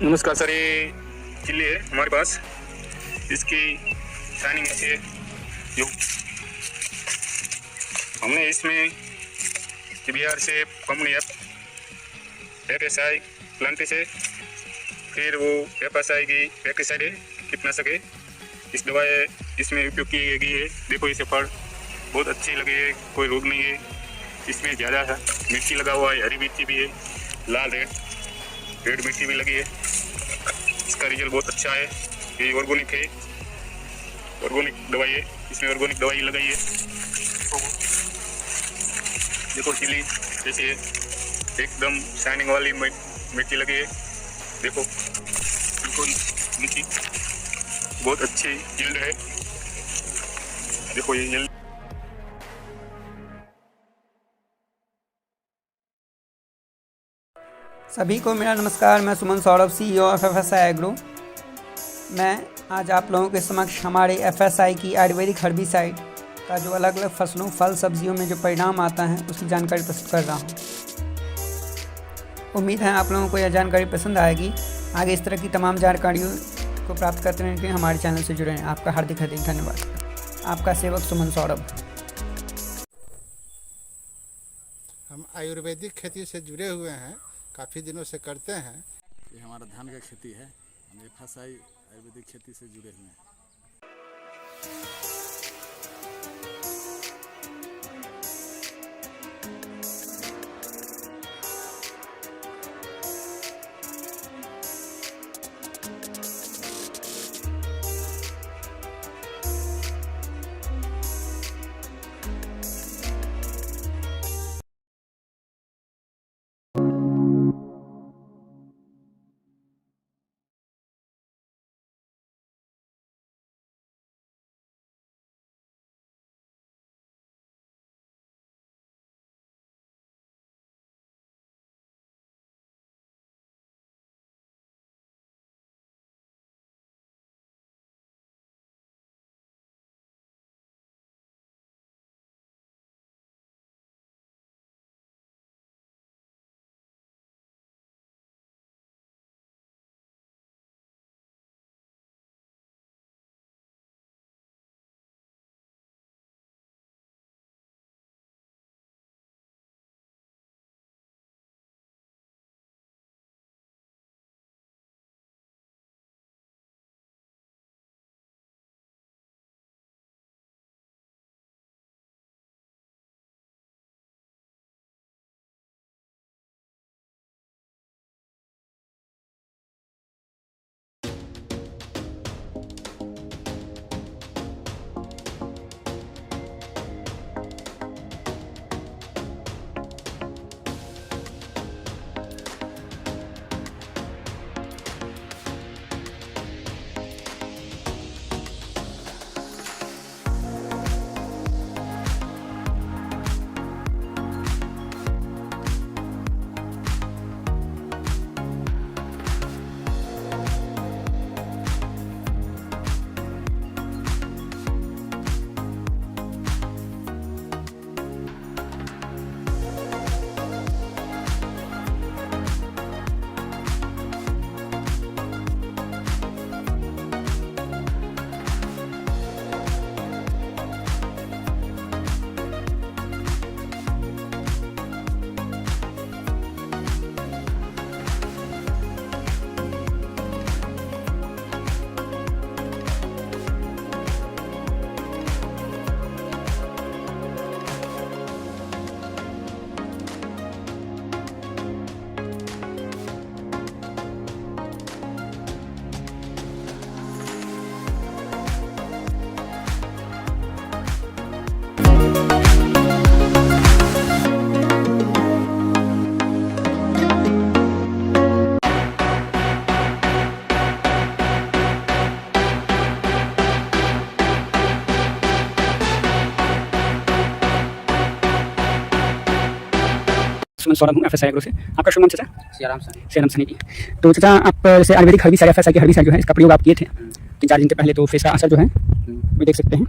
नमस्कार सर, ये चिल्ली है हमारे पास। इसकी शाइनिंग अच्छी है। जो हमने इसमें बिहार से कंपनी FSI प्लांट से, फिर वो FSI की पेस्टिसाइड है, कीटनाशक है, इस दवा इसमें उपयोग की गई है। देखो इसे फल बहुत अच्छी लगी है, कोई रोग नहीं है इसमें। ज़्यादा है मिर्ची लगा हुआ है, हरी मिर्ची भी है, लाल रेड मिर्ची भी लगी है। इसका रिजल्ट बहुत अच्छा है। ये ऑर्गेनिक है, ऑर्गेनिक दवाई है, इसमें ऑर्गेनिक दवाई लगाई है। देखो चिल्ली जैसे एकदम शाइनिंग वाली मिर्ची लगी है। देखो बिल्कुल मिर्ची बहुत अच्छी यील्ड है। देखो ये यील्ड। सभी को मेरा नमस्कार। मैं Suman Saurabh, CEO of FSI agro. मैं आज आप लोगों के समक्ष हमारे FSI की आयुर्वेदिक हर्बिसाइड का जो अलग अलग फसलों, फल, सब्जियों में जो परिणाम आता है उसकी जानकारी प्रस्तुत कर रहा हूँ। उम्मीद है आप लोगों को यह जानकारी पसंद आएगी। आगे इस तरह की तमाम जानकारियों को प्राप्त करते रहने के लिए हमारे चैनल से जुड़े रहें। आपका हार्दिक धन्यवाद। आपका सेवक सुमन सौरभ। हम आयुर्वेदिक खेती से जुड़े हुए हैं, काफ़ी दिनों से करते हैं। ये हमारा धान का खेती है। हम FSI आयुर्वेदिक खेती से जुड़े हुए हैं। सुमन सौरभ हूँ FSI एग्रो से। आपका शुभ नाम चाचा? सियाराम सनी जी। तो चाचा आप जैसे आयुर्वेदिक हर्बिसाइड FSI की हर्बिसाइड जो है इसका प्रयोग आप किए थे 3-4 दिन पहले, तो फेस का असर जो है वो देख सकते हैं।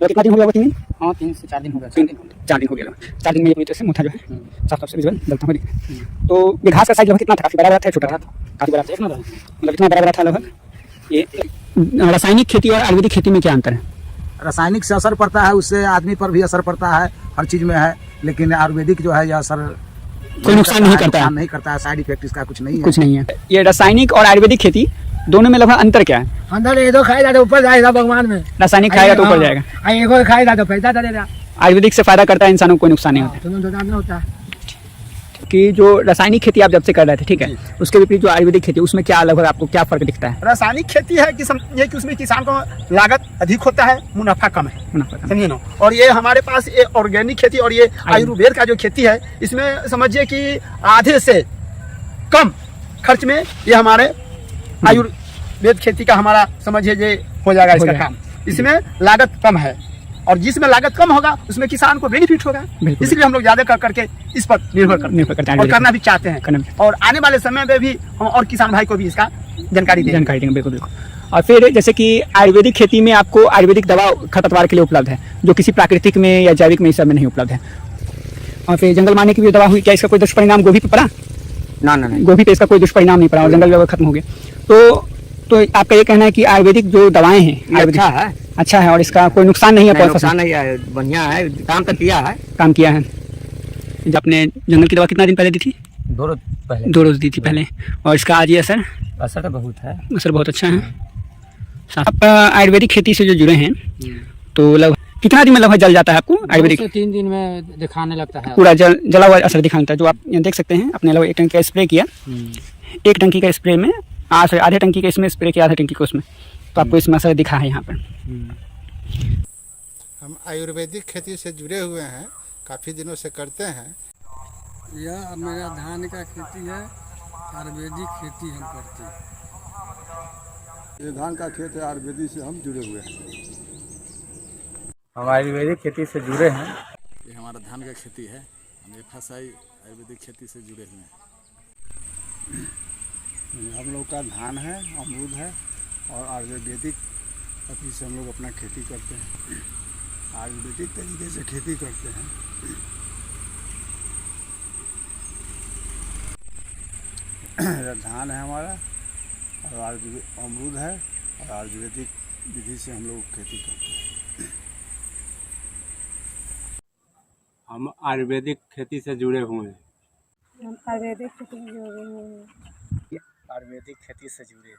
तो कितना दिन हो गया? 3 दिन? हाँ 3 से 4 दिन हो गया। 4 दिन हो गया। 4 दिन में ये पूरी तरह से मुठा जो है साफ साफ से विजुअल डलता हुआ दिखे। तो ये घास का साइज लगभग कितना था? काफी बड़ा था, छोटा था? काफी बड़ा था। मतलब कितना बड़ा था लगभग? ये रासायनिक खेती और आयुर्वेदिक खेती में क्या अंतर है? रासायनिक से असर पड़ता है, उससे आदमी पर भी असर पड़ता है, हर चीज में है। लेकिन आयुर्वेदिक जो है यह असर कोई नुकसान नहीं करता है? नहीं करता है, साइड इफेक्ट इसका कुछ नहीं है। कुछ नहीं है। ये रासायनिक और आयुर्वेदिक खेती दोनों में लगभग अंतर क्या है? अंदर ये तो खाएगा तो ऊपर जाएगा भगवान में। रासायनिक खाएगा तो ऊपर जाएगा, एक खाएगा तो पैसा चलेगा। आयुर्वेदिक से फायदा करता है, इंसानों को कोई नुकसान नहीं होता। दोनों दुकान में होता है कि जो रासायनिक खेती आप जब से कर रहे थे, ठीक है, उसके विपरीत जो आयुर्वेदिक खेती उसमें क्या लगभग आपको क्या फर्क दिखता है? रासायनिक खेती है कि समझिए कि उसमें किसान को लागत अधिक होता है, मुनाफा कम है, मुनाफा कम। समझिए ना। और ये हमारे पास ये ऑर्गेनिक खेती और ये आयुर्वेद का जो खेती है, इसमें समझिए कि आधे से कम खर्च में ये हमारे आयुर्वेद खेती का हमारा समझिए ये हो जाएगा इसका काम। इसमें लागत कम है और जिसमें लागत कम होगा उसमें किसान को बेनिफिट होगा। इसलिए हम लोग ज्यादा कर करके इस पर निर्भर करते हैं और करना भी चाहते हैं। और आने वाले समय में भी हम और किसान भाई को भी इसका जानकारी देंगे। बिल्कुल बिल्कुल। और फिर जैसे कि आयुर्वेदिक खेती में आपको आयुर्वेदिक दवा खरपतवार के लिए उपलब्ध है, जो किसी प्राकृतिक में या जैविक में इस सब में नहीं उपलब्ध है। और फिर जंगल मारने की भी दवा हुई, क्या इसका कोई दुष्परिणाम गोभी पे पड़ा? ना, गोभी पे इसका कोई दुष्परिणाम नहीं पड़ा और जंगल खत्म हो गया। तो आपका ये कहना है कि आयुर्वेदिक जो दवाएं हैं अच्छा है और इसका कोई नुकसान नहीं है? नुकसान नहीं है, बढ़िया है, काम तो किया है। जब आपने जंगल की दवा कितना दिन पहले दी थी? 2 रोज पहले। 2 रोज दी थी पहले। और इसका आज ये असर तो बहुत है, असर बहुत अच्छा है। आप आयुर्वेदिक खेती से जो जुड़े हैं तो लगभग कितना दिन में लगभग जल जाता है आपको आयुर्वेदिक? 3 दिन में दिखाने लगता है, पूरा जला हुआ असर दिखाता है। जो आप यहाँ देख सकते हैं, अपने लगभग 1 टंकी का स्प्रे किया, 1 टंकी का स्प्रे में आधे टंकी का इसमें स्प्रे किया, आधे टंकी को उसमें, तो आपको इसमें असर दिखा है यहाँ पर। हम आयुर्वेदिक खेती से जुड़े हुए हैं, काफ़ी दिनों से करते हैं। यह मेरा धान का खेती है, आयुर्वेदिक खेती हम करते हैं। ये धान का खेत है, आयुर्वेदिक से हम जुड़े हुए हैं। हम आयुर्वेदिक खेती से जुड़े हैं। ये हमारा धान का खेती है, हम FSI आयुर्वेदिक खेती से जुड़े हुए हैं। हम लोग का धान है, अमरूद है और आयुर्वेदिक खेती से हम लोग अपना खेती करते हैं। आयुर्वेदिक तरीके से खेती करते हैं। धान है हमारा और अमरूद है और आयुर्वेदिक विधि से हम लोग खेती करते हैं। हम आयुर्वेदिक खेती से जुड़े हुए हैं। हम आयुर्वेदिक खेती से जुड़े हुए हैं। आयुर्वेदिक खेती से जुड़े हैं।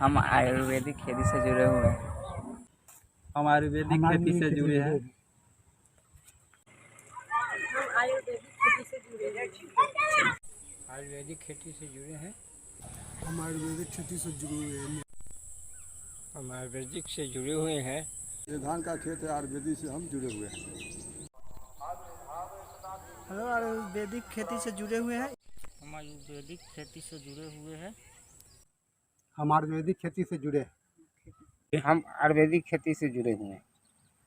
हम आयुर्वेदिक खेती से जुड़े हुए हैं। हम आयुर्वेदिक खेती से जुड़े हैं। हम आयुर्वेदिक खेती से जुड़े हैं। आयुर्वेदिक खेती से जुड़े हैं। हम आयुर्वेदिक खेती से जुड़े हुए हैं। हम आयुर्वेदिक से जुड़े हुए हैं। ये धान का खेत है, आयुर्वेदिक से हम जुड़े हुए हैं। हेलो, आयुर्वेदिक खेती से जुड़े हुए हैं। हम आयुर्वेदिक खेती से जुड़े हुए हैं। हम आयुर्वेदिक खेती से जुड़े हैं। हम आयुर्वेदिक खेती से जुड़े हुए हैं।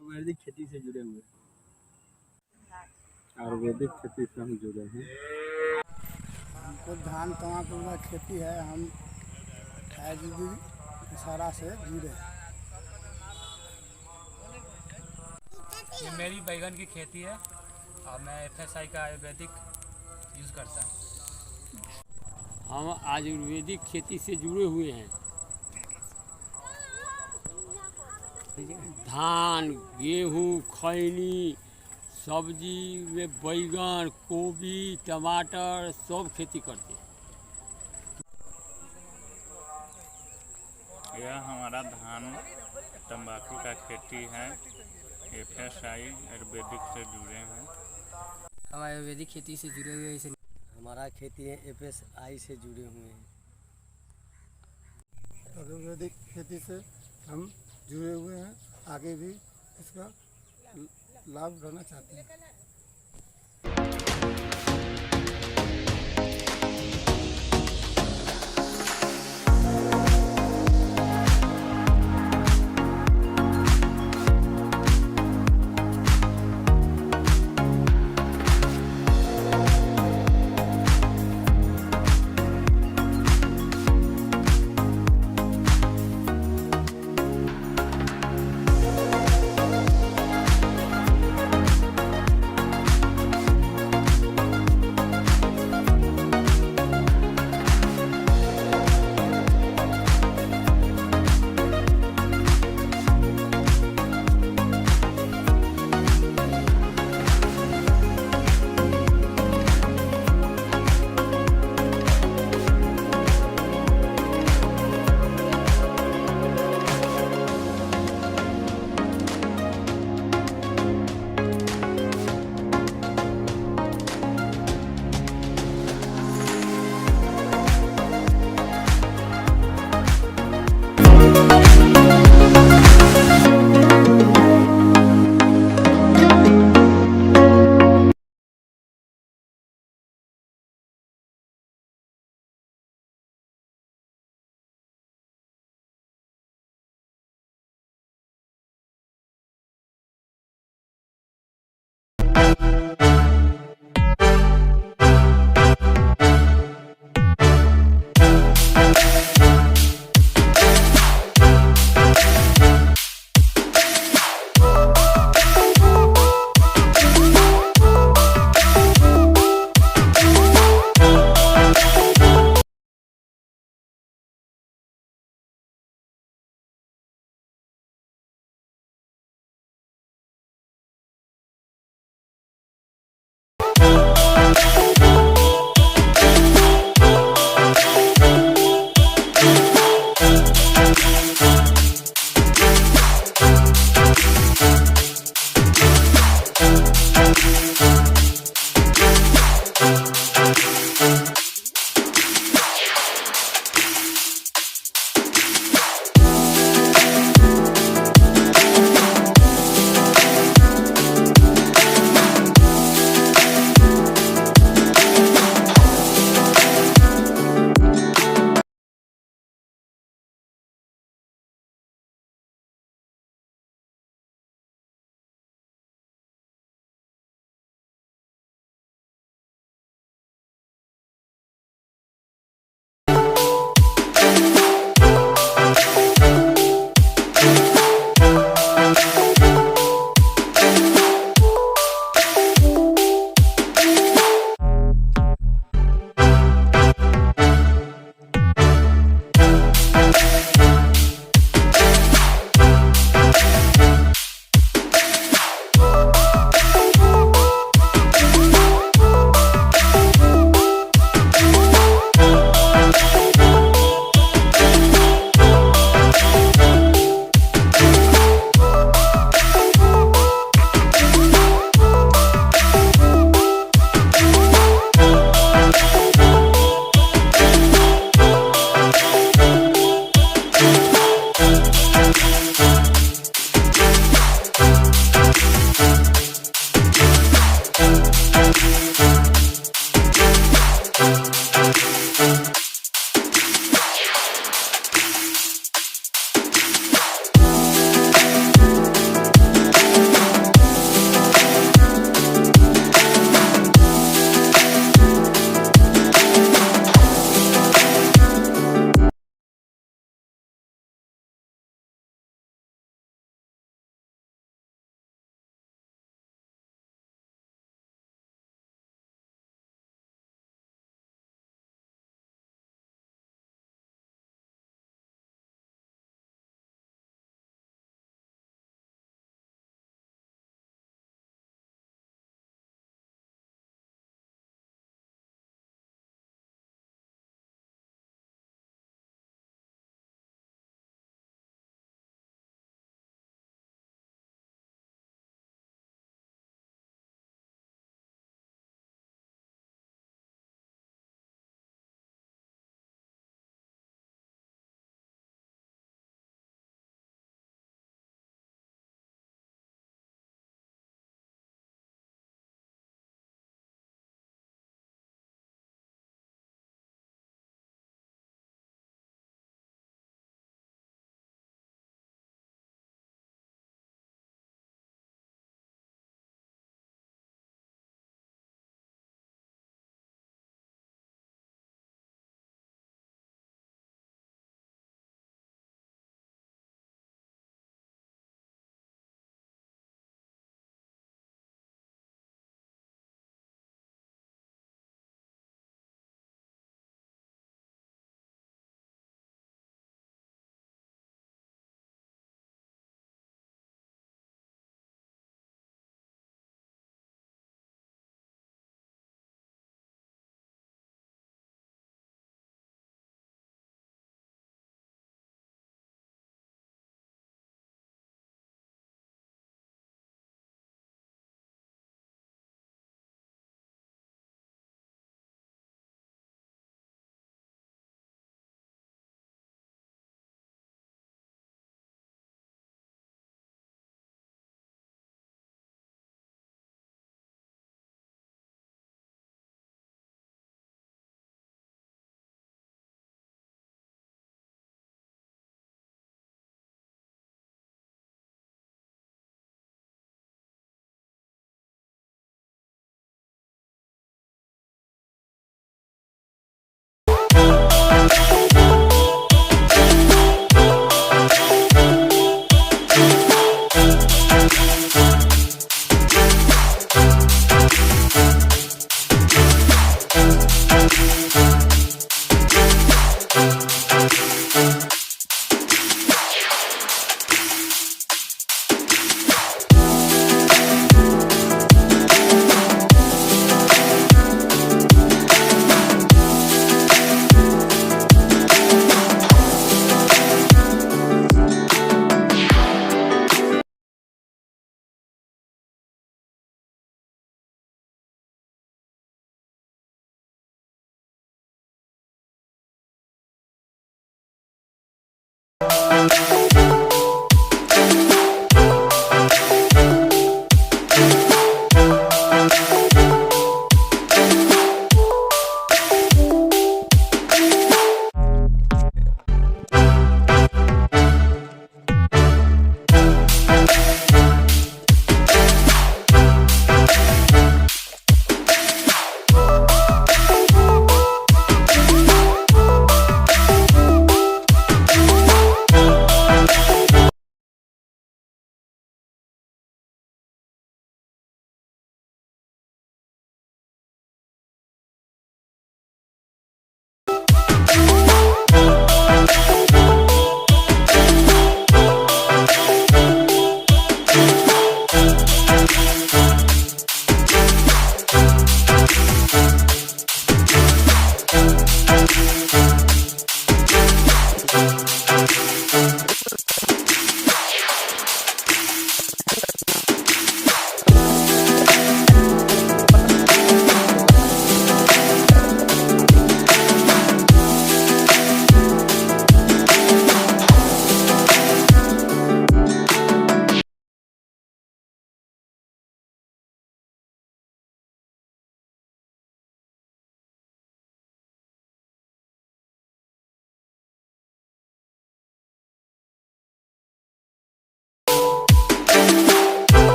आयुर्वेदिक खेती से जुड़े हुए हैं। आयुर्वेदिक खेती से हम जुड़े हैं। हमको धान तमाकुल का खेती है, हम आयुर्वेदिक सारा से जुड़े हैं। ये मेरी बैगन की खेती है और मैं FSI का आयुर्वेदिक यूज़ करता हूँ। हम आयुर्वेदिक खेती से जुड़े हुए हैं। धान, गेहूँ, खैनी, सब्जी में बैगन, गोभी, टमाटर सब खेती करते हैं। यह हमारा धान तंबाकू का खेती है। FSI आयुर्वेदिक से जुड़े हैं। हम आयुर्वेदिक खेती से जुड़े हुए हैं। हमारा खेती है FSI से जुड़े हुए हैं। आयुर्वेदिक खेती से हम जुड़े हुए हैं, आगे भी इसका लाभ उठाना चाहते हैं।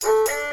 हैं।